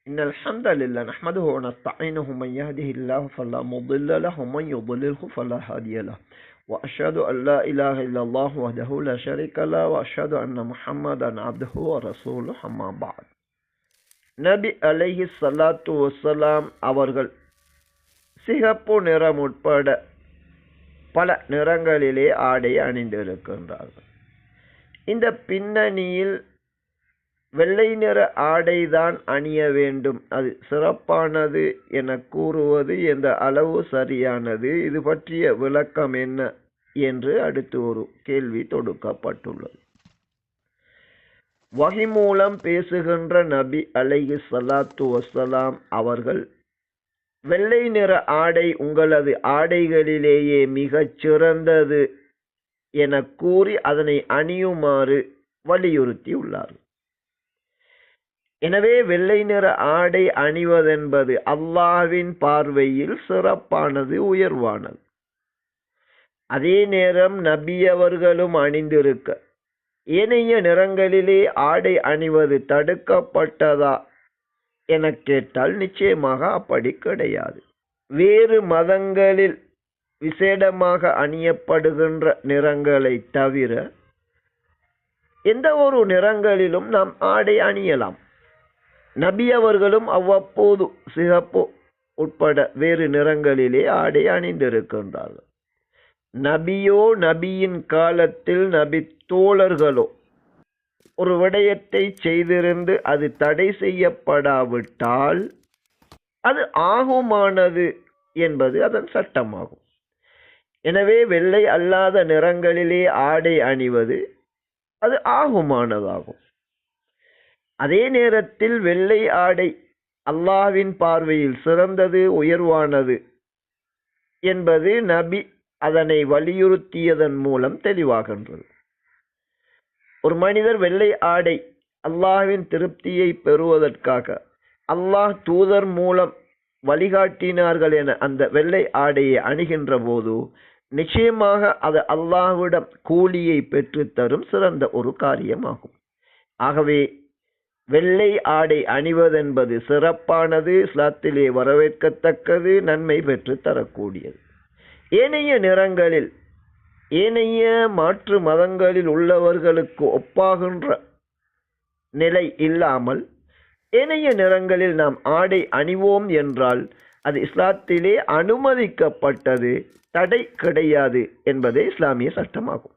إن الحمد لله نحمده ونستعينه من يهده الله فلا مضل له ومن يضلله فلا هادي له وأشهد أن لا إله إلا الله وحده لا شريك له وأشهد أن محمدا عبده ورسوله أما بعد. நபி அலைஹி ஸலாத்து வஸ்ஸலாம் அவர்கள் சிகப்பு நிறம் உட்பட பல நிறங்களிலே ஆடை அணிந்திருக்கின்றார்கள். இந்த பின்னணியில் வெள்ளை நிற ஆடைதான் அணிய வேண்டும், அது சிறப்பானது என கூறுவது எந்த அளவு சரியானது, இது பற்றிய விளக்கம் என்ன என்று அடுத்து ஒரு கேள்வி தொடுக்கப்பட்டுள்ளது. வஹி மூலம் பேசுகின்ற நபி அலைஹி ஸலாத்து வஸ்ஸலாம் அவர்கள் வெள்ளை நிற ஆடை உங்களது ஆடைகளிலேயே மிகச் சிறந்தது என கூறி அதனை அணியுமாறு வலியுறுத்தியுள்ளார்கள். எனவே வெள்ளை நிற ஆடை அணிவதென்பது அல்லாஹ்வின் பார்வையில் சிறப்பானது, உயர்வானது. அதே நேரம் நபி அவர்களும் அணிந்திருக்க ஏனைய நிறங்களிலே ஆடை அணிவது தடுக்கப்பட்டதா என கேட்டால் நிச்சயமாக அப்படி கிடையாது. வேறு மதங்களில் விசேடமாக அணியப்படுகின்ற நிறங்களை தவிர எந்த ஒரு நிறங்களிலும் நாம் ஆடை அணியலாம். நபி அவர்களும் அவ்வப்போது சிகப்பு உட்பட வேறு நிறங்களிலே ஆடை அணிந்திருக்கின்றார்கள். நபியோ நபியின் காலத்தில் நபி தோழர்களோ ஒரு விடயத்தை செய்திருந்து அது தடை செய்யப்படாவிட்டால் அது ஆகுமானது என்பது அதன் சட்டமாகும். எனவே வெள்ளை அல்லாத நிறங்களிலே ஆடை அணிவது அது ஆகுமானதாகும். அதே நேரத்தில் வெள்ளை ஆடை அல்லாஹ்வின் பார்வையில் சிறந்தது, உயர்வானது என்பது நபி அதனை வலியுறுத்தியதன் மூலம் தெளிவாகின்றது. ஒரு மனிதர் வெள்ளை ஆடை அல்லாஹ்வின் திருப்தியை பெறுவதற்காக அல்லாஹ் தூதர் மூலம் வழிகாட்டினார்கள் என அந்த வெள்ளை ஆடையை அணிகின்ற போது நிச்சயமாக அது அல்லாஹ்விடம் கூலியை பெற்றுத்தரும் சிறந்த ஒரு காரியமாகும். ஆகவே வெள்ளை ஆடை அணிவதென்பது சிறப்பானது, இஸ்லாத்திலே வரவேற்கத்தக்கது, நன்மை பெற்று தரக்கூடியது. ஏனைய நிறங்களில் ஏனைய மாற்று மதங்களில் உள்ளவர்களுக்கு ஒப்பாகின்ற நிலை இல்லாமல் ஏனைய நிறங்களில் நாம் ஆடை அணிவோம் என்றால் அது இஸ்லாத்திலே அனுமதிக்கப்பட்டது, தடை கிடையாது என்பதே இஸ்லாமிய சட்டமாகும்.